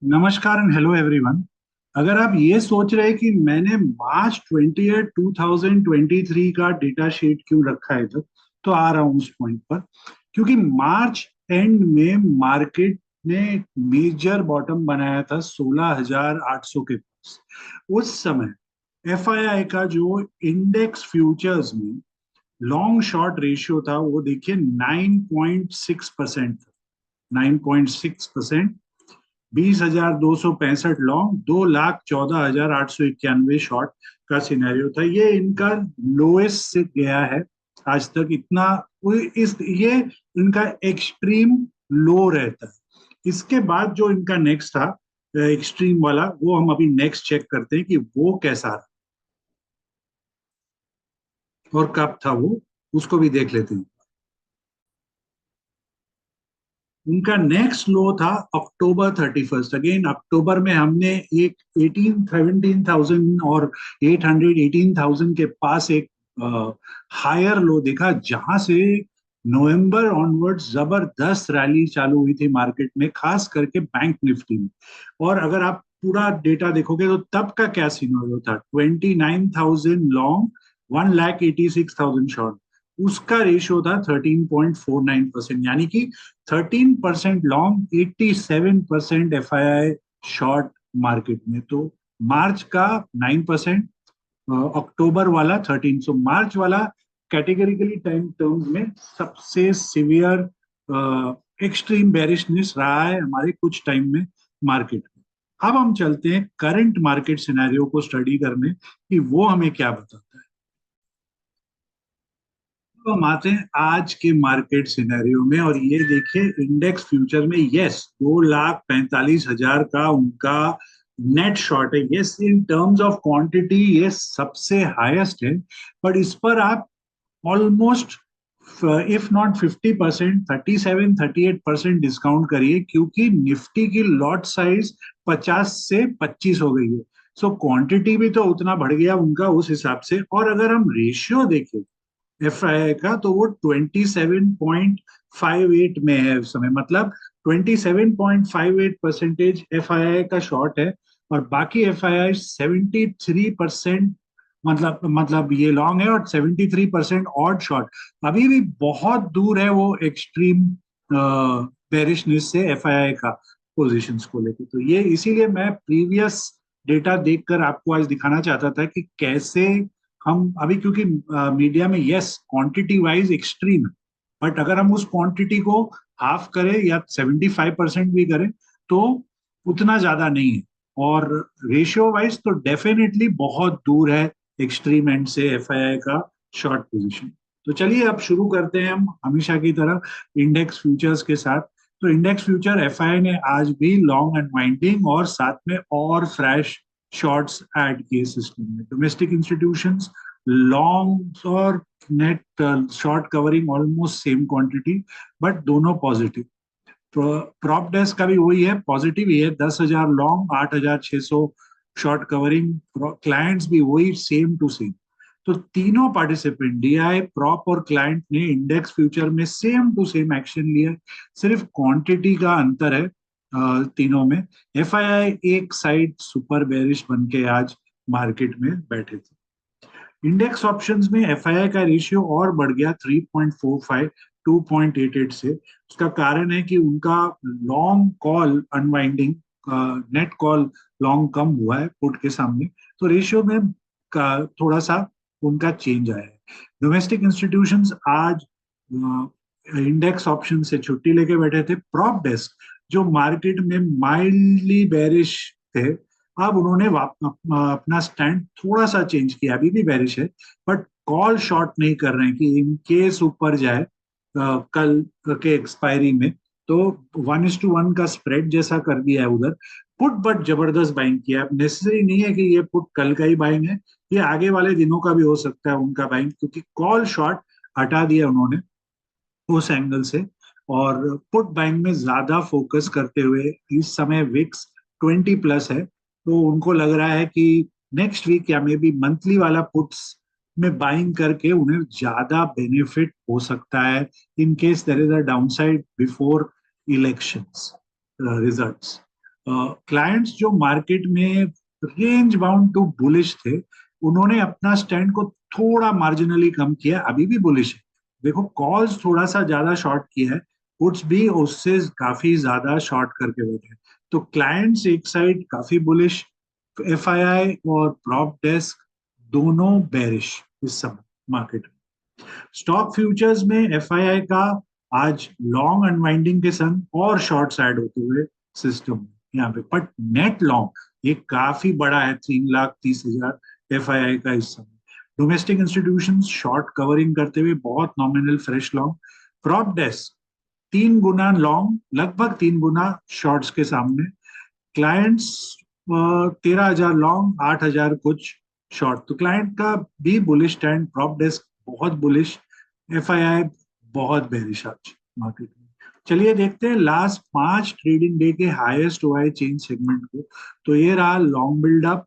नमस्कार and hello everyone. अगर आप ये सोच रहे हैं कि मैंने मार्च 20 2023 का डेटा शीट क्यों रखा है तो आ रहा हूँ उस पॉइंट पर। क्योंकि मार्च एंड में मार्केट ने मेजर बॉटम बनाया था 16,800 के पास। उस समय एफआईआई का जो इंडेक्स फ्यूचर्स में लॉन्ग शॉर्ट रेशियो था वो देखिए 9.6% था। 9.6%। 20,265 लॉन्ग, 2,14,891 शॉर्ट का सिनेरियो था। ये इनका लोएस्ट से गया है आज तक। इतना इस ये इनका एक्सट्रीम लो रहता है। इसके बाद जो इनका नेक्स्ट था एक्सट्रीम वाला, वो हम अभी नेक्स्ट चेक करते हैं कि वो कैसा रहा और कब था वो, उसको भी देख लेते हैं। उनका नेक्स्ट लो था अक्टूबर 31। अगेन अक्टूबर में हमने एक 17,000 और 18,000 के पास एक हायर लो देखा, जहां से नवंबर ऑनवर्ड्स जबरदस्त रैली चालू हुई थी मार्केट में, खास करके बैंक निफ्टी में। और अगर आप पूरा डेटा देखोगे तो तब का क्या सिनेरियो था, 29,000 लॉन्ग, 1,86,000 शॉर्ट। उसका रेशियो था 13.49%, यानी कि 13% long, 87% F I I short market में। तो मार्च का 9%, अक्टूबर वाला 13। सो मार्च वाला कैटेगरिकली टाइम टर्म्स में सबसे सिवियर एक्सट्रीम बेरिशनेस रहा है हमारे कुछ टाइम में मार्केट में। अब हम चलते हैं करंट मार्केट सिनेरियो को स्टडी करने कि वो हमें क्या बताता है। तो हम आते हैं आज के मार्केट सिनेरियो में, और ये देखिए इंडेक्स फ्यूचर में, यस, 2,45,000 का उनका नेट शॉर्ट है। Yes, in terms of quantity ये सबसे हाईएस्ट है। बट इस पर आप ऑलमोस्ट, इफ नॉट 50%, 37-38% डिस्काउंट करिए, क्योंकि निफ्टी की लॉट साइज 50 से 25 हो गई है। सो क्वांटिटी भी तो उतना बढ़ गया उनका उस हिसाब से। और अगर हम रेशियो देखें एफ आई आई का, तो वो 27.58 में है उस समय। मतलब 27.58% एफ आई आई का शॉर्ट है, और बाकी एफ आई आई 73%, मतलब ये लॉन्ग है, और 73% ऑड शॉर्ट। अभी भी बहुत दूर है वो एक्सट्रीम बेरिशनेस से एफ आई आई का पोजिशंस को लेकर। तो ये इसीलिए मैं प्रीवियस डेटा देखकर आपको आज दिखाना चाहता था कि कैसे हम अभी, क्योंकि मीडिया में यस क्वांटिटी वाइज एक्सट्रीम है, बट अगर हम उस क्वांटिटी को हाफ करें या 75% भी करें तो उतना ज्यादा नहीं है। और रेशियो वाइज तो डेफिनेटली बहुत दूर है एक्सट्रीम एंड से एफआईआई का शॉर्ट पोजीशन। तो चलिए अब शुरू करते हैं हम हमेशा की तरह इंडेक्स फ्यूचर्स के साथ। तो इंडेक्स फ्यूचर एफआईआई ने आज भी लॉन्ग अनवाइंडिंग और साथ में और फ्रेश शॉर्ट्स ऐड किए सिस्टम में। डोमेस्टिक इंस्टीट्यूशंस लॉन्ग और net short covering almost same quantity, but दोनों पॉजिटिव। प्रॉप डेस्क का भी वही है, पॉजिटिव ही है, 10,000 लॉन्ग, 8,600 शॉर्ट कवरिंग। क्लाइंट्स भी वही, सेम टू सेम। तो तीनों पार्टिसिपेंट डीआई, प्रॉप और क्लाइंट ने इंडेक्स फ्यूचर में सेम टू सेम एक्शन लिया। सिर्फ क्वांटिटी का अंतर है तीनों में। एफआईआई एक साइड सुपर बेरिश बन के आज मार्केट में बैठे थे। इंडेक्स ऑप्शंस में एफआईआई का रेशियो और बढ़ गया 3.45 2.88 से। उसका कारण है कि उनका long call unwinding, net call long कम हुआ है पुट के सामने। तो रेशियो में थोड़ा सा उनका चेंज आया है। डोमेस्टिक इंस्टीट्यूशंस आज इंडेक्स ऑप्शन से छुट्टी लेके बैठे थे। प्रॉप डेस्क जो मार्केट में माइल्डली बेरिश थे, अब उन्होंने अपना स्टैंड थोड़ा सा चेंज किया। अभी भी बेरिश है, बट कॉल शॉर्ट नहीं कर रहे हैं कि इन केस ऊपर जाए कल के एक्सपायरी में। तो 1:1 का स्प्रेड जैसा कर दिया है उधर पुट, बट जबरदस्त बाइंग किया। अब नेसेसरी नहीं है कि ये पुट कल का ही बाइंग है, ये आगे वाले दिनों का भी हो सकता है उनका बाइंग, क्योंकि कॉल शॉर्ट हटा दिया उन्होंने उस एंगल से। और पुट बाइंग में ज्यादा फोकस करते हुए, इस समय विक्स 20+ है, तो उनको लग रहा है कि नेक्स्ट वीक या मे बी मंथली वाला पुट्स में बाइंग करके उन्हें ज्यादा बेनिफिट हो सकता है in case there is a downside before elections results. Clients जो मार्केट में रेंज बाउंड टू बुलिश थे, उन्होंने अपना स्टैंड को थोड़ा मार्जिनली कम किया, अभी भी बुलिश है। देखो कॉल्स थोड़ा सा ज्यादा शॉर्ट किया है, पुट्स भी उससे काफी ज्यादा शॉर्ट करके बैठे हैं। तो क्लाइंट्स एक साइड काफी बुलिश, एफआईआई और प्रॉप डेस्क दोनों बेरिश इस समय मार्केट में। स्टॉक फ्यूचर्स में एफआईआई का आज लॉन्ग अनवाइंडिंग के संग और शॉर्ट साइड होते हुए सिस्टम यहाँ पे, बट नेट लॉन्ग ये काफी बड़ा है, 3,30,000 एफआईआई का इस समय। डोमेस्टिक इंस्टीट्यूशन शॉर्ट कवरिंग करते हुए बहुत nominal fresh long. Prop desk 3 गुना लॉन्ग, लगभग 3 गुना शॉर्ट्स के सामने। क्लाइंट्स 13,000 लॉन्ग, 8,000 कुछ शॉर्ट। तो क्लाइंट का भी बुलिश स्टैंड, प्रॉप डेस्क बहुत बुलिश, एफआईआई बहुत बेरिश आज मार्केट में। चलिए देखते हैं लास्ट 5 ट्रेडिंग डे के हाईएस्ट ओआई चेंज सेगमेंट को। तो ये रहा long buildup,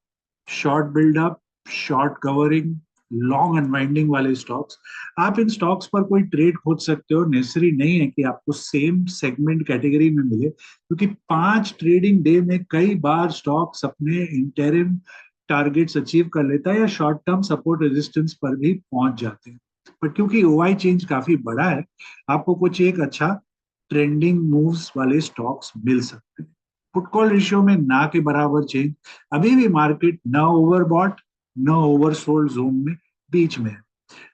short buildup, short covering, long unwinding वाले स्टॉक्स। आप इन स्टॉक्स पर कोई ट्रेड खोज सकते हो, नेसेसरी नहीं है कि आपको सेम सेगमेंट कैटेगरी में मिले, क्योंकि 5 ट्रेडिंग डे में कई बार स्टॉक्स अपने इंटरिम टारगेट्स अचीव कर लेता है या शॉर्ट टर्म सपोर्ट रेजिस्टेंस पर भी पहुंच जाते हैं। पर क्योंकि ओआई चेंज काफी बड़ा है, आपको कुछ एक अच्छा ट्रेंडिंग मूव्स वाले स्टॉक्स मिल सकते हैं। पुट कॉल रेशियो में ना के बराबर चेंज, अभी भी मार्केट न ओवरबॉट न ओवरसोल्ड जोन में, बीच में है।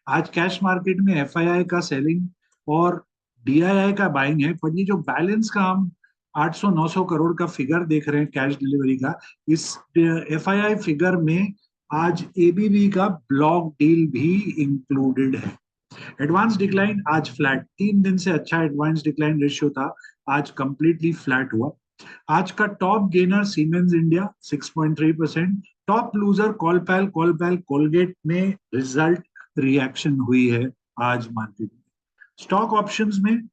आज कैश मार्केट में एफआईआई का सेलिंग और डीआईआई का बाइंग है, पर ये जो बैलेंस का हम 800-900 करोड़ का फिगर देख रहे हैं कैश डिलीवरी का, इस एफआईआई फिगर में आज एबीबी का ब्लॉक डील भी इंक्लूडेड है। एडवांस डिक्लाइन आज फ्लैट, 3 दिन से अच्छा एडवांस डिक्लाइन रेशियो था, आज कंप्लीटली फ्लैट हुआ। आज का top gainer Siemens India 6.3%, top loser कॉलपैल कोलगेट में रिजल्ट रिएक्शन हुई है आज मार्केट में। स्टॉक ऑप्शंस में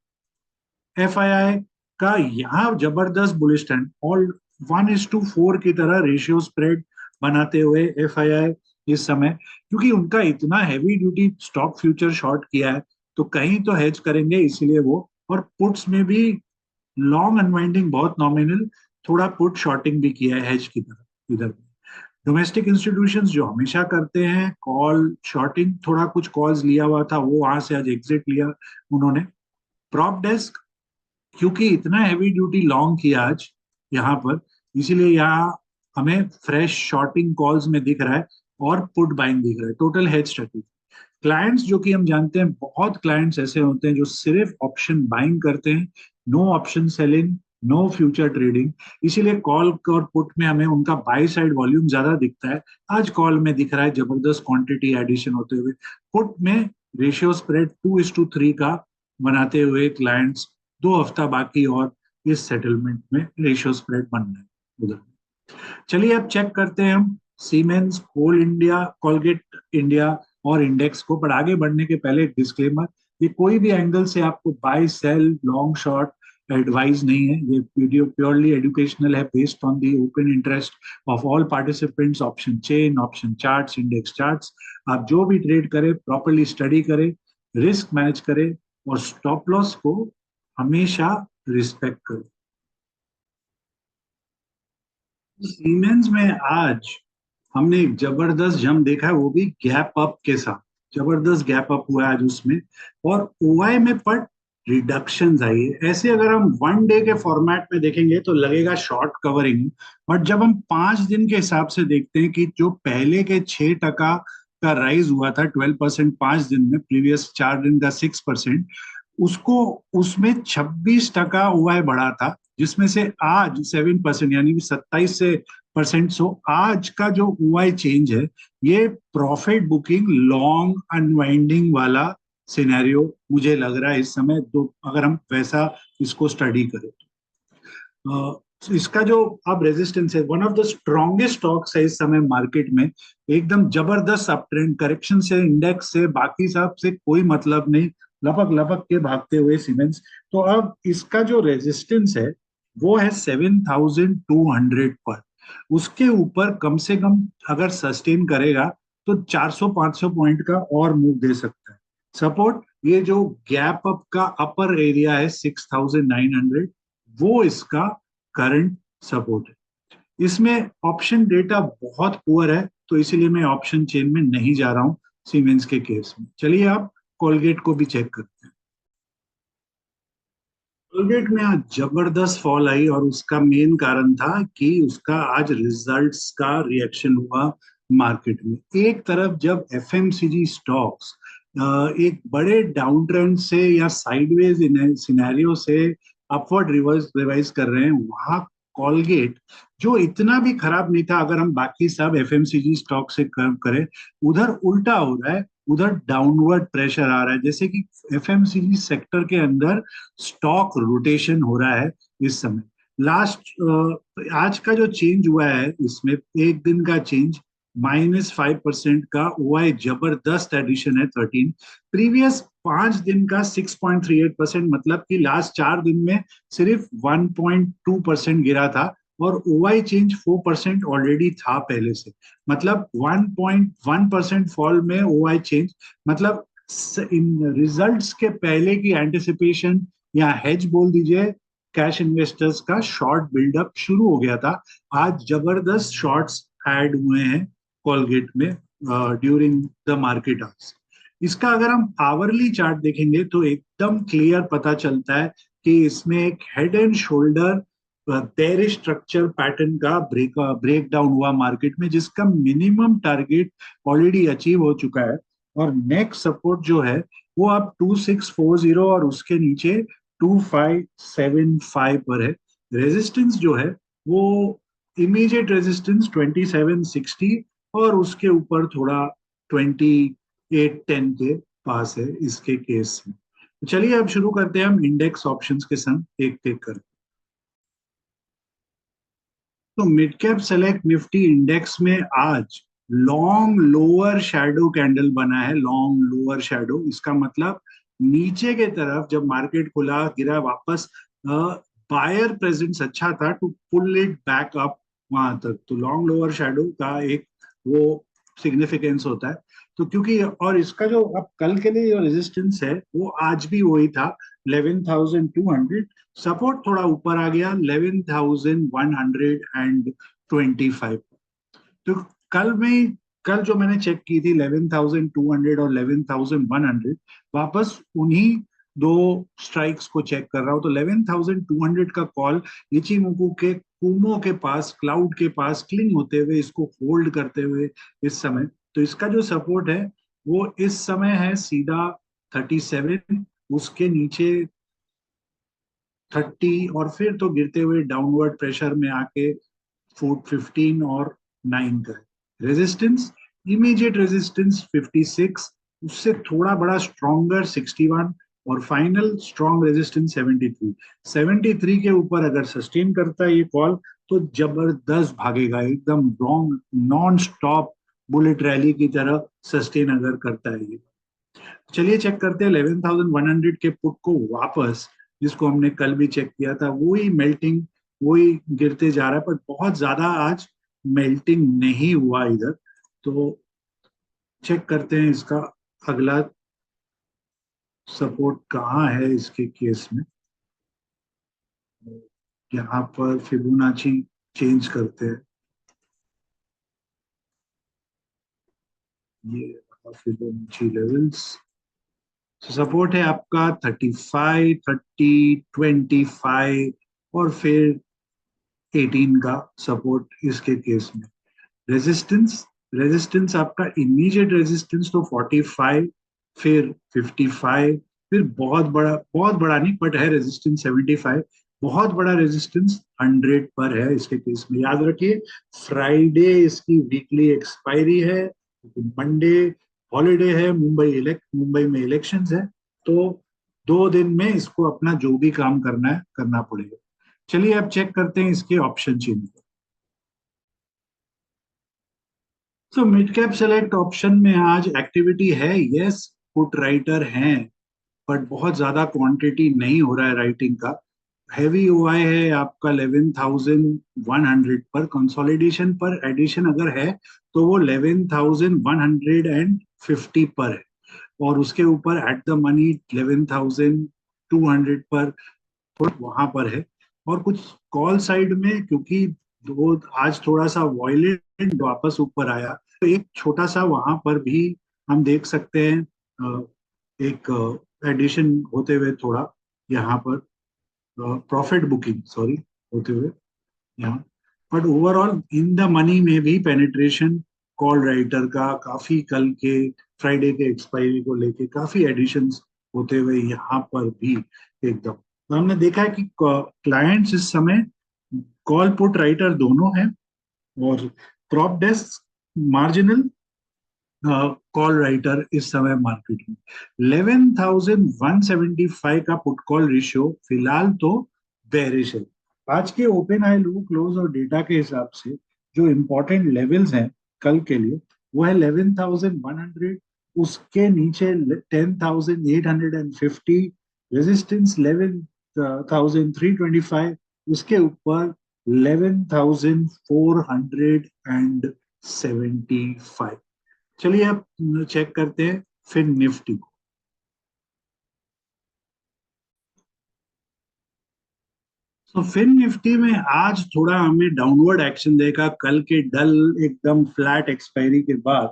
एफआईआई का यहाँ जबरदस्त बुलिश ट्रेंड, ऑल 1:4 की तरह रेशियो स्प्रेड बनाते हुए एफआईआई इस समय, क्योंकि उनका इतना heavy duty stock future short किया है तो कहीं तो हेज करेंगे, इसीलिए वो। और पुट्स में भी लॉन्ग अनवाइंडिंग बहुत नॉमिनल, थोड़ा पुट शॉर्टिंग भी किया है हेज की तरफ इधर। डोमेस्टिक इंस्टीट्यूशंस जो हमेशा करते हैं कॉल शॉर्टिंग, थोड़ा कुछ कॉल्स लिया हुआ था वो वहां से आज एग्जिट लिया उन्होंने। प्रॉप डेस्क क्योंकि इतना हैवी ड्यूटी लॉन्ग किया आज यहाँ पर, इसीलिए यहाँ हमें फ्रेश शॉर्टिंग कॉल्स में दिख रहा है और पुट बाइंग दिख रहा है, टोटल हेज स्ट्रेटेजी। क्लाइंट्स जो कि हम जानते हैं, बहुत क्लाइंट्स ऐसे होते हैं जो सिर्फ ऑप्शन बाइंग करते हैं, no option selling, no future trading, इसीलिए कॉल और पुट में हमें उनका बाई साइड वॉल्यूम ज्यादा दिखता है। आज कॉल में दिख रहा है जबरदस्त क्वांटिटी एडिशन होते हुए, पुट में रेशियो स्प्रेड 2:3 का बनाते हुए क्लाइंट्स 2 हफ्ता बाकी और इस सेटलमेंट में रेशियो स्प्रेड बनना है उधर। चलिए अब चेक करते हैं हम सीमेंस, कोल इंडिया, कोलगेट इंडिया और इंडेक्स को। पर आगे बढ़ने के पहले एक डिस्क्लेमर, ये कोई भी एंगल से आपको buy sell long short advice नहीं है, ये वीडियो प्योरली एजुकेशनल है, based on the open interest of all participants, option chain, option charts, index charts. आप जो भी ट्रेड करें प्रॉपरली स्टडी करें, रिस्क मैनेज करें और स्टॉप लॉस को हमेशा रिस्पेक्ट करें। सीमेंस में आज हमने एक जबरदस्त जंप देखा है, वो भी गैप अप के साथ, जबरदस्त गैप अप हुआ है आज उसमें। और ओआई में पर रिडक्शन आई है। ऐसे अगर हम 1 डे के फॉर्मेट में देखेंगे तो लगेगा शॉर्ट कवरिंग, बट जब हम 5 दिन के हिसाब से देखते हैं कि जो पहले के 6% का राइज हुआ था, 12% 5 दिन में, प्रीवियस 4 दिन का 6%, उसको उसमें 26% ओआई बढ़ा था, जिसमें से आज 7%, यानी कि 27%। सो आज का जो ओआई चेंज है, ये प्रॉफिट बुकिंग लॉन्ग अनवाइंडिंग वाला सिनेरियो मुझे लग रहा है इस समय, तो अगर हम वैसा इसको स्टडी करें इसका जो अब रेजिस्टेंस है, one of the strongest stocks है इस समय मार्केट में, एकदम जबरदस्त अप ट्रेंड, करेक्शन से, इंडेक्स से, बाकी सब से कोई मतलब नहीं, लपक लपक के भागते हुए सीमेंस। तो अब इसका जो रेजिस्टेंस है वो है 7,200 पर, उसके ऊपर कम से कम अगर सस्टेन करेगा तो 400-500 पॉइंट का और मूव दे सकता है। सपोर्ट ये जो गैप अप का अपर एरिया है 6,900, वो इसका करंट सपोर्ट है। इसमें ऑप्शन डेटा बहुत पुअर है, तो इसीलिए मैं ऑप्शन चेन में नहीं जा रहा हूं सीमेंस के केस में। चलिए आप कोलगेट को भी चेक करते हैं। कोलगेट में आज जबरदस्त फॉल आई और उसका मेन कारण था कि उसका आज रिजल्ट्स का रिएक्शन हुआ मार्केट में। एक तरफ जब एफएमसीजी स्टॉक्स एक बड़े डाउन ट्रेंड से या साइडवेज सिनेरियो से अपवर्ड रिवर्स रिवाइज कर रहे हैं, वहां कॉलगेट जो इतना भी खराब नहीं था अगर हम बाकी सब एफएमसीजी स्टॉक से करें, उधर उल्टा हो रहा है। उधर डाउनवर्ड प्रेशर आ रहा है, जैसे कि एफएमसीजी सेक्टर के अंदर स्टॉक रोटेशन हो रहा है इस समय। आज का जो चेंज हुआ है इसमें, एक दिन का चेंज -5% का हुआ है, जबरदस्त एडिशन है 13। प्रीवियस 5 दिन का 6.38%, मतलब कि लास्ट 4 दिन में सिर्फ 1.2% गिरा था। और ओवाई चेंज 4% ऑलरेडी था पहले से, मतलब 1.1% फॉल में ओवाई चेंज, मतलब इन रिजल्ट्स के पहले की एंटिसिपेशन या हेज बोल दीजिए, कैश इन्वेस्टर्स का शॉर्ट बिल्डअप शुरू हो गया था। आज जबरदस्त शॉर्ट्स ऐड हुए हैं कोलगेट में ड्यूरिंग द मार्केट आवर्स। इसका अगर हम आवरली चार्ट देखेंगे तो एकदम क्लियर पता चलता है कि इसमें एक head and shoulder bearish structure pattern का ब्रेक डाउन हुआ मार्केट में, जिसका मिनिमम टारगेट ऑलरेडी अचीव हो चुका है। और नेक्स्ट सपोर्ट जो है वो अब 2640 और उसके नीचे 2575 पर है। रेजिस्टेंस जो है वो इमीडिएट रेजिस्टेंस 2760 और उसके ऊपर थोड़ा 2810 के पास है इसके केस में। तो चलिए अब शुरू करते हैं हम इंडेक्स ऑप्शंस के संग एक एक कर। तो mid cap select Nifty index में आज लॉन्ग लोअर शैडो कैंडल बना है। लॉन्ग लोअर शैडो, इसका मतलब नीचे के तरफ जब मार्केट खुला गिरा वापस, बायर प्रेजेंस अच्छा था to pull it back up वहां तक। तो लॉन्ग लोअर शैडो का एक वो सिग्निफिकेंस होता है। तो क्योंकि और इसका जो अब कल के लिए जो रेजिस्टेंस है वो आज भी वही था, 11,200। सपोर्ट थोड़ा ऊपर आ गया 11,125। तो कल में कल जो मैंने चेक की थी 11,200 और 11,100, वापस उन्हीं दो स्ट्राइक्स को चेक कर रहा हूं। तो 11,200 का कॉल इचिमोकू के कुमो के पास, क्लाउड के पास क्लिंग होते हुए, इसको होल्ड करते हुए इस समय। तो इसका जो सपोर्ट है वो इस समय है सीधा 37, उसके नीचे 30, और फिर तो गिरते हुए डाउनवर्ड प्रेशर में आके 15 और 9 का है रेजिस्टेंस। इमीडिएट रेजिस्टेंस 56, उससे थोड़ा बड़ा स्ट्रॉन्गर 61, और फाइनल स्ट्रॉन्ग रेजिस्टेंस 73। 73 के ऊपर अगर सस्टेन करता है ये कॉल तो जबरदस्त भागेगा, एकदम wrong non stop bullet rally की तरह सस्टेन अगर करता है ये। चलिए चेक करते हैं 11,100 के पुट को वापस, जिसको हमने कल भी चेक किया था, वही मेल्टिंग, वही गिरते जा रहा है, पर बहुत ज्यादा आज मेल्टिंग नहीं हुआ इधर। तो चेक करते हैं इसका अगला सपोर्ट कहाँ है इसके केस में। यहाँ पर फिबोनाची चेंज करते हैं, ये फिबोनाची लेवल्स। सपोर्ट है आपका 35, 30, 25 और फिर 18 का सपोर्ट इसके केस में। रेजिस्टेंस रेजिस्टेंस आपका इमीडिएट रेजिस्टेंस तो 45, फिर 55, फिर बहुत बड़ा नहीं बट है रेजिस्टेंस 75। बहुत बड़ा रेजिस्टेंस 100 पर है इसके केस में। याद रखिए फ्राइडे इसकी वीकली एक्सपायरी है, मंडे हॉलीडे है, मुंबई में इलेक्शंस है। तो 2 दिन में इसको अपना जो भी काम करना है करना पड़ेगा। चलिए अब चेक करते हैं इसके ऑप्शन चेन। तो मिड कैप सेलेक्ट ऑप्शन में आज एक्टिविटी है, यस, पुट राइटर हैं, बट बहुत ज्यादा क्वांटिटी नहीं हो रहा है राइटिंग का। हैवी ओआई है आपका 11,100 पर, कंसोलिडेशन पर एडिशन अगर है तो वो 11,150 पर है, और उसके ऊपर एट द मनी 11,200 पर वहां पर है। और कुछ कॉल साइड में, क्योंकि दो आज थोड़ा सा वॉयलेंट वापस ऊपर आया, तो एक छोटा सा वहां पर भी हम देख सकते हैं एक एडिशन होते हुए थोड़ा यहाँ पर, प्रॉफिट बुकिंग सॉरी होते हुए यहाँ। But overall in the money में भी पेनिट्रेशन कॉल राइटर का काफी, कल के फ्राइडे के एक्सपायरी को लेके काफी एडिशंस होते हुए यहाँ पर भी एकदम। तो हमने देखा है कि क्लाइंट्स इस समय कॉल पुट राइटर दोनों हैं, और prop desk marginal call writer इस समय मार्केट में 11,175 का पुट कॉल रेशियो फिलहाल तो बेरिश है। आज के ओपन आई लो क्लोज और डेटा के हिसाब से जो इंपॉर्टेंट लेवल्स हैं कल के लिए, वो है 11,100, उसके नीचे 10,850, रेजिस्टेंस 11,325, उसके ऊपर 11,475। चलिए अब चेक करते हैं फिर निफ्टी को। तो फिर निफ्टी में आज थोड़ा हमें डाउनवर्ड एक्शन देखा कल के डल एकदम फ्लैट एक्सपायरी के बाद।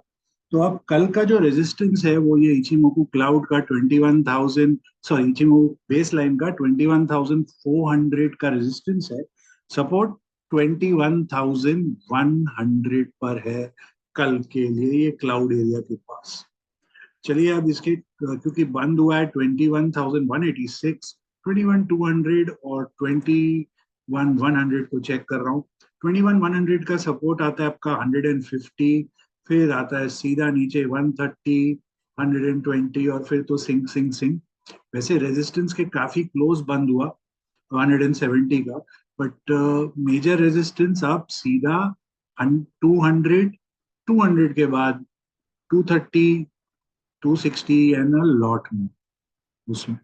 तो अब कल का जो रेजिस्टेंस है वो ये इचिमोकू क्लाउड का 21,000, सॉरी इचिमोकू बेस लाइन का 21,400 का रेजिस्टेंस है। सपोर्ट 21,100 पर है कल के लिए, ये क्लाउड एरिया के पास। चलिए अब इसके क्योंकि बंद हुआ है 21,186, 21,200 और 21,100 को चेक कर रहा हूँ। 21,100 का सपोर्ट आता है आपका 150, फिर आता है सीधा नीचे 130, 120, और फिर तो सिंह सिंह सिंह। वैसे रेजिस्टेंस के काफी क्लोज बंद हुआ 170 का, बट मेजर रेजिस्टेंस अब सीधा 200, 200 के बाद 230, 260 एंड अ लॉट में उसमें।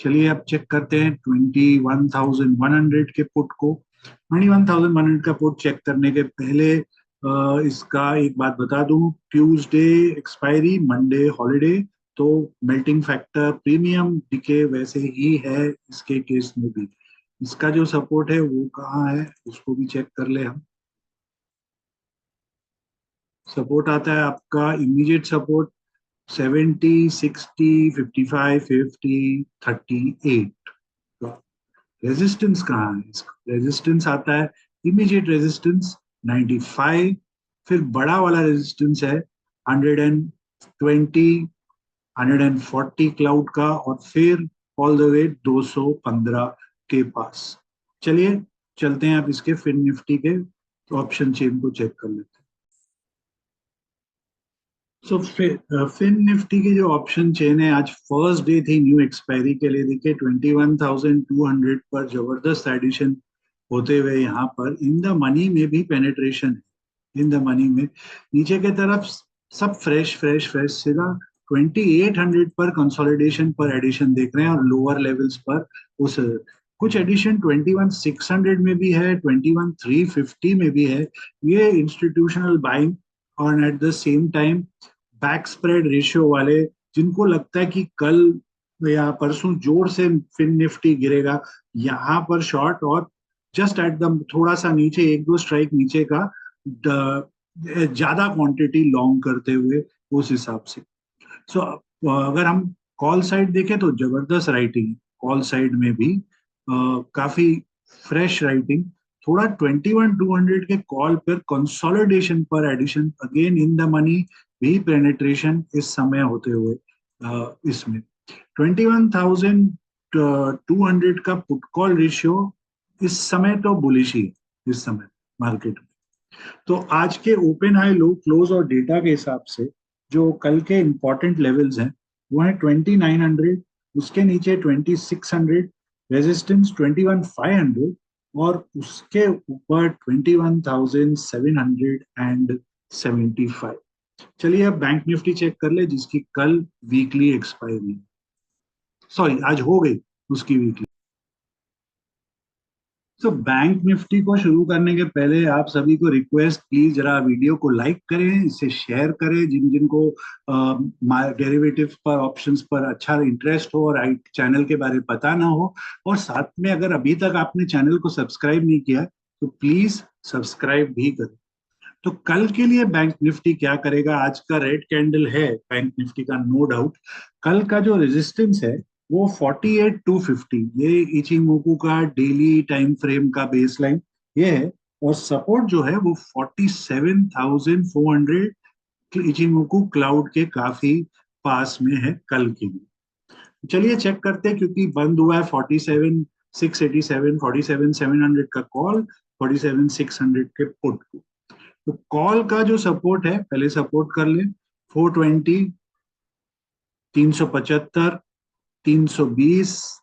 चलिए अब चेक करते हैं 21,100 के पुट को। 21,100 का पुट चेक करने के पहले इसका एक बात बता दूं, ट्यूसडे एक्सपायरी, मंडे हॉलिडे, तो मेल्टिंग फैक्टर प्रीमियम डिके वैसे ही है इसके केस में भी। इसका जो सपोर्ट है वो कहाँ है उसको भी चेक कर ले हम। सपोर्ट आता है आपका इमीडिएट सपोर्ट 70, 60, 55, 50, 38। रेजिस्टेंस कहाँ है इसका? रेजिस्टेंस आता है इमीडिएट रेजिस्टेंस 95, फिर बड़ा वाला रेजिस्टेंस है 120, 140 क्लाउड का, और फिर ऑल द वे 215 के पास। चलिए चलते हैं आप इसके फिन निफ्टी के ऑप्शन चेन को चेक कर लेते हैं। सो फिन निफ्टी की जो ऑप्शन चेन है, आज फर्स्ट डे थी न्यू एक्सपायरी के लिए, देखिए 21,200 पर जबरदस्त एडिशन होते हुए यहाँ पर इन द मनी में भी पेनेट्रेशन है। इन द मनी में नीचे के तरफ सब फ्रेश फ्रेश फ्रेश सीधा 2,800 पर कंसोलिडेशन पर एडिशन देख रहे हैं, और लोअर लेवल्स पर उस कुछ एडिशन 21,600 में भी है, 21,350 में भी है। ये इंस्टीट्यूशनल बाइंग, और at the same time back spread ratio वाले, जिनको लगता है कि कल या परसों जोर से फिन निफ्टी गिरेगा, यहाँ पर शॉर्ट, और जस्ट एट द थोड़ा सा नीचे एक दो स्ट्राइक नीचे का ज्यादा क्वांटिटी लॉन्ग करते हुए उस हिसाब से। सो अगर हम कॉल साइड देखें तो जबरदस्त राइटिंग कॉल साइड में भी, काफी फ्रेश राइटिंग। थोड़ा 21,200 के कॉल पर कंसोलिडेशन पर addition again in the money भी पेनेट्रेशन इस समय होते हुए इसमें 21,200 का पुट कॉल रेशियो इस समय तो बुलिश ही है इस समय मार्केट में। तो आज के ओपन हाई लो क्लोज और डेटा के हिसाब से जो कल के इंपॉर्टेंट लेवल्स हैं वो है 2900, उसके नीचे 2600, रेजिस्टेंस 21,500, और उसके ऊपर 21,775। चलिए अब बैंक निफ्टी चेक कर ले जिसकी कल वीकली एक्सपायरी, सॉरी आज हो गई उसकी वीकली। तो बैंक निफ्टी को शुरू करने के पहले आप सभी को रिक्वेस्ट, प्लीज जरा वीडियो को लाइक करें, इसे शेयर करें जिन जिन को डेरिवेटिव पर, ऑप्शंस पर अच्छा इंटरेस्ट हो और आई चैनल के बारे में पता ना हो। और साथ में अगर अभी तक आपने चैनल को सब्सक्राइब नहीं किया तो प्लीज सब्सक्राइब भी करें। तो कल के लिए बैंक निफ्टी क्या करेगा, आज का रेड कैंडल है बैंक निफ्टी का, नो डाउट। कल का जो रेजिस्टेंस है वो 48,250, ये इचिंगोकू का डेली टाइम फ्रेम का बेस लाइन ये है। और सपोर्ट जो है वो 47,400 इचिंगोकू क्लाउड के काफी पास में है कल के लिए। चलिए चेक करते हैं, क्योंकि बंद हुआ है 47,687, 47,700 का कॉल, 47,600 के पुट। तो कॉल का जो सपोर्ट है, पहले सपोर्ट कर ले, 420, 375, 320,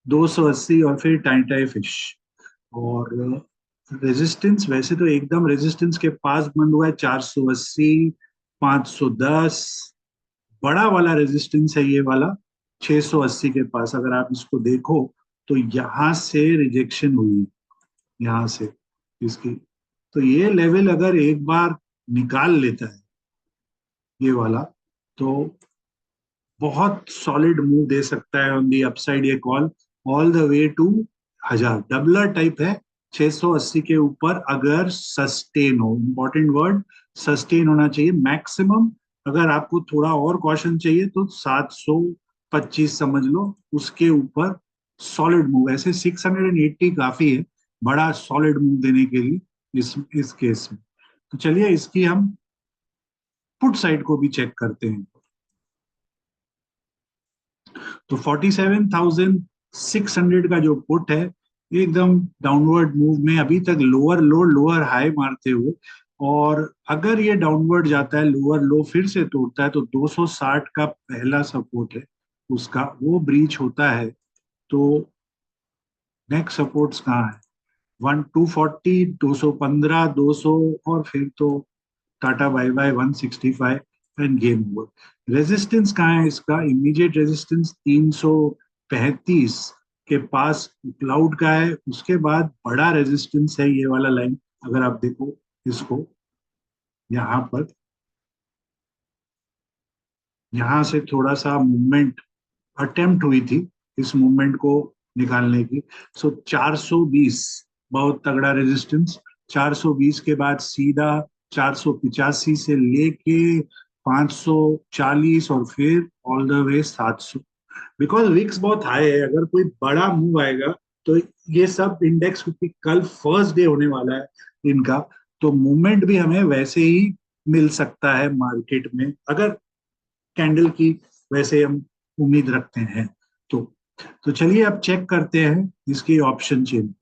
280 और फिर टाई फिश। और रेजिस्टेंस वैसे तो एकदम रेजिस्टेंस के पास बंद हुआ है 480, 510। बड़ा वाला रेजिस्टेंस है ये वाला 680 के पास, अगर आप इसको देखो तो यहां से रिजेक्शन हुई है, यहाँ से इसकी। तो ये लेवल अगर एक बार निकाल लेता है ये वाला, तो बहुत सॉलिड मूव दे सकता है ऑन दी अपसाइड ये call, all the way to 1000। Doubler type है 680 के ऊपर, अगर सस्टेन हो, इंपॉर्टेंट वर्ड सस्टेन होना चाहिए। मैक्सिमम अगर आपको थोड़ा और कॉशन चाहिए तो 725 समझ लो, उसके ऊपर सॉलिड मूव। ऐसे 680 काफी है बड़ा सॉलिड मूव देने के लिए इस केस में। तो चलिए इसकी हम पुट साइड को भी चेक करते हैं। तो 47,600 का जो पुट है एकदम डाउनवर्ड मूव में, अभी तक लोअर लो लोअर हाई मारते हुए। और अगर ये डाउनवर्ड जाता है, लोअर लो फिर से तोड़ता है, तो 260 का पहला सपोर्ट है उसका, वो ब्रीच होता है तो नेक्स्ट सपोर्ट्स कहाँ है, 240, 215, 200, और फिर तो tata bye bye 165 end game over. Resistance कहाँ है इसका, इमीडिएट रेजिस्टेंस 335 के पास क्लाउड का है। उसके बाद बड़ा रेजिस्टेंस है ये वाला लाइन, अगर आप देखो इसको, यहाँ पर, यहाँ से थोड़ा सा मूवमेंट अटेम्प्ट हुई थी इस मूवमेंट को निकालने की। सो 420 बहुत तगड़ा रेजिस्टेंस, 420 के बाद सीधा 485 से लेके 540 और फिर all the way 700। Because VIX बहुत हाई है, अगर कोई बड़ा मूव आएगा तो ये सब इंडेक्स, क्योंकि कल फर्स्ट डे होने वाला है इनका, तो मूवमेंट भी हमें वैसे ही मिल सकता है मार्केट में, अगर कैंडल की वैसे हम उम्मीद रखते हैं तो। तो चलिए अब चेक करते हैं इसकी ऑप्शन चेन।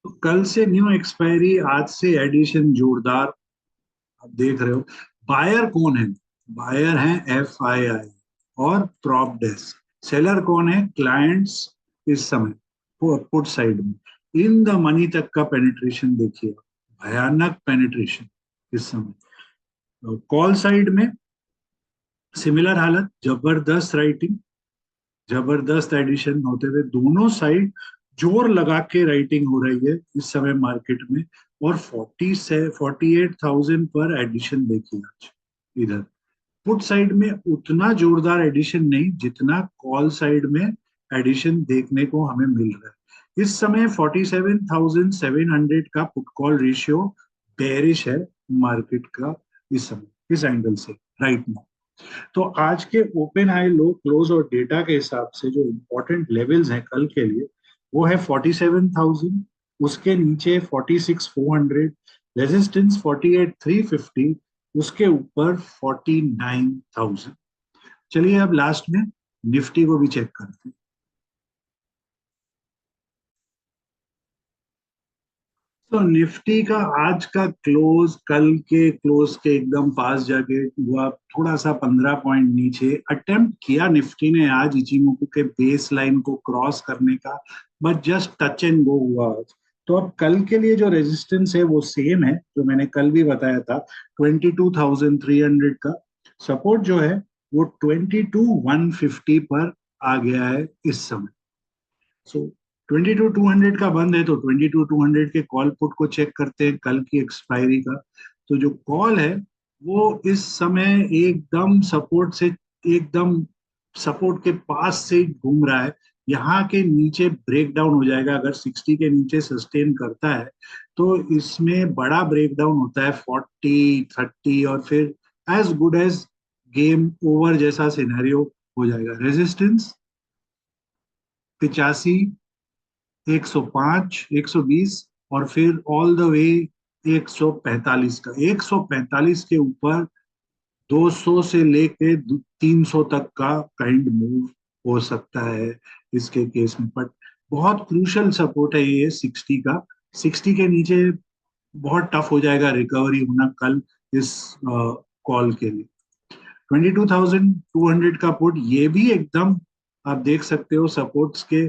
तो कल से न्यू एक्सपायरी, आज से एडिशन जोरदार, आप देख रहे हो। बायर कौन है, बायर है FII और प्रॉप डेस्क। सेलर कौन है, क्लाइंट्स। इस समय पुट साइड में इन द मनी तक का पेनिट्रेशन देखिए, भयानक पेनिट्रेशन इस समय। कॉल साइड में सिमिलर हालत, जबरदस्त राइटिंग, जबरदस्त एडिशन होते हुए दोनों साइड, जोर लगा के राइटिंग हो रही है इस समय मार्केट में। और 48,000 पर एडिशन देखिए आज इधर। पुट साइड में उतना जोरदार एडिशन नहीं जितना कॉल साइड में एडिशन देखने को हमें मिल रहा है इस समय। 47,700 का पुट कॉल रेशियो बेरिश है मार्केट का इस समय, इस एंगल से राइट नाउ। तो आज के ओपन हाई लो क्लोज और डेटा के हिसाब से जो इंपॉर्टेंट लेवल्स हैं कल के लिए, वो है 47,000, उसके नीचे 46,400, रेजिस्टेंस 48,350, उसके ऊपर 49,000। चलिए अब लास्ट में निफ्टी को भी चेक करते हैं। तो निफ्टी का आज का क्लोज कल के क्लोज के एकदम पास जाके हुआ, थोड़ा सा 15 पॉइंट नीचे अटेम्प्ट किया निफ्टी ने आज इचिमोकू के बेस लाइन को क्रॉस करने का, but just touch and go हुआ आज। तो अब कल के लिए जो रेजिस्टेंस है वो सेम है जो मैंने कल भी बताया था, 22,300 का। सपोर्ट जो है वो 22,150 पर आ गया है इस समय। सो 22,200 का बंद है, तो 22,200 के कॉल पुट को चेक करते हैं कल की एक्सपायरी का। तो जो कॉल है वो इस समय एकदम सपोर्ट से, एकदम सपोर्ट के पास से घूम रहा है। यहाँ के नीचे ब्रेक डाउन हो जाएगा, अगर 60 के नीचे सस्टेन करता है तो इसमें बड़ा ब्रेक डाउन होता है 40, 30, और फिर as good as game over जैसा सिनेरियो हो जाएगा। रेजिस्टेंस 85, 105, 120, और फिर ऑल द वे 145 का। 145 के ऊपर 200 से लेके 300 तक का काइंड मूव हो सकता है इसके केस में। बट बहुत क्रूशल सपोर्ट है ये 60 का। 60 के नीचे बहुत टफ हो जाएगा रिकवरी होना कल इस कॉल के लिए। 22,200 का पुट, ये भी एकदम आप देख सकते हो सपोर्ट्स के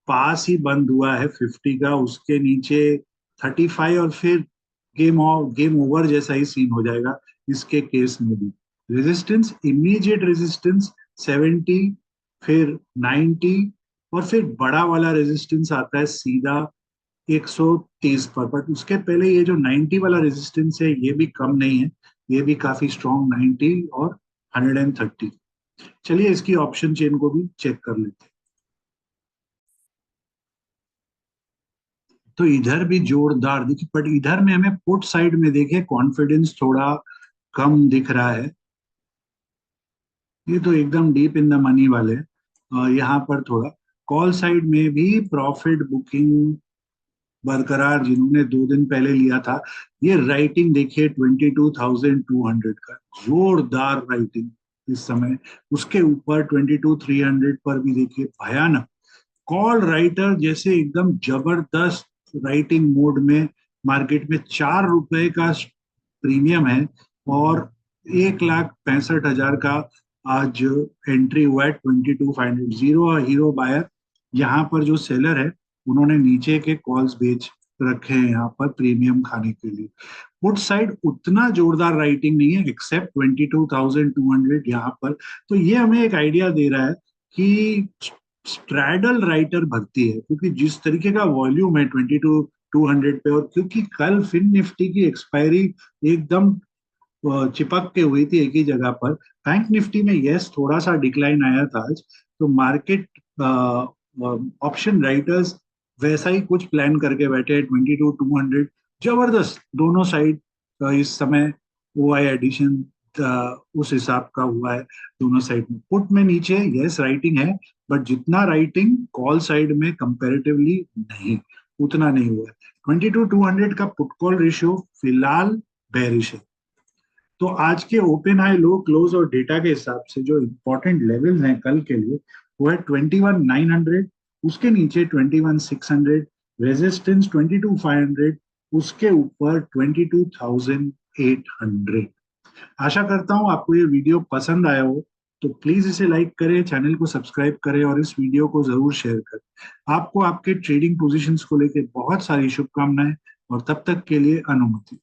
पास ही बंद हुआ है 50 का, उसके नीचे 35, और फिर गेम ओवर जैसा ही सीन हो जाएगा इसके केस में भी। रेजिस्टेंस, इमीडिएट रेजिस्टेंस 70, फिर 90, और फिर बड़ा वाला रेजिस्टेंस आता है सीधा 130 पर। बट उसके पहले ये जो 90 वाला रेजिस्टेंस है ये भी कम नहीं है, ये भी काफी स्ट्रॉन्ग 90 और 130। चलिए इसकी ऑप्शन चेन को भी चेक कर लेते हैं। तो इधर भी जोरदार दिखी, बट इधर में हमें पुट साइड में देखे कॉन्फिडेंस थोड़ा कम दिख रहा है। ये तो एकदम डीप इन द मनी वाले। यहाँ पर थोड़ा कॉल साइड में भी प्रॉफिट बुकिंग बरकरार, जिन्होंने 2 दिन पहले लिया था। ये राइटिंग देखिए 22,200 का, जोरदार राइटिंग इस समय। उसके ऊपर 22,300 पर भी देखिए भयानक कॉल राइटर जैसे एकदम जबरदस्त राइटिंग मोड में। मार्केट में 4 रुपए का प्रीमियम है, और 1,65,000 का आज एंट्री हुआ है 22,500। जीरो हीरो बायर, यहाँ पर जो सेलर है उन्होंने नीचे के कॉल्स बेच रखे हैं यहाँ पर प्रीमियम खाने के लिए। पुट साइड उतना जोरदार राइटिंग नहीं है एक्सेप्ट 22,200 यहाँ पर। तो ये हमें एक आइडिया दे रहा है कि स्ट्रैडल राइटर भरती है, क्योंकि जिस तरीके का वॉल्यूम है 22,200 पे, और क्योंकि कल फिन निफ्टी की एक्सपायरी एकदम चिपक के हुई थी एक ही जगह पर। बैंक निफ्टी में यस थोड़ा सा डिक्लाइन आया था आज, तो मार्केट ऑप्शन राइटर्स वैसा ही कुछ प्लान करके बैठे हैं 22,200। जबरदस्त दोनों साइड इस समय ओ आई एडिशन उस हिसाब का हुआ है दोनों साइड में। पुट में नीचे यस राइटिंग है, बट जितना राइटिंग कॉल साइड में कंपेरेटिवली नहीं, उतना नहीं हुआ है। 22,200 का पुट कॉल रेशियो फिलहाल बेरिश है। तो आज के ओपन हाई लो क्लोज और डेटा के हिसाब से जो इंपॉर्टेंट लेवल्स हैं कल के लिए, वो है 21,900, उसके नीचे 21,600, रेजिस्टेंस 22,500, उसके ऊपर 22,800। आशा करता हूं आपको ये वीडियो पसंद आया हो, तो प्लीज इसे लाइक करें, चैनल को सब्सक्राइब करें, और इस वीडियो को जरूर शेयर करें। आपको आपके ट्रेडिंग पोजीशंस को लेकर बहुत सारी शुभकामनाएं, और तब तक के लिए अनुमति।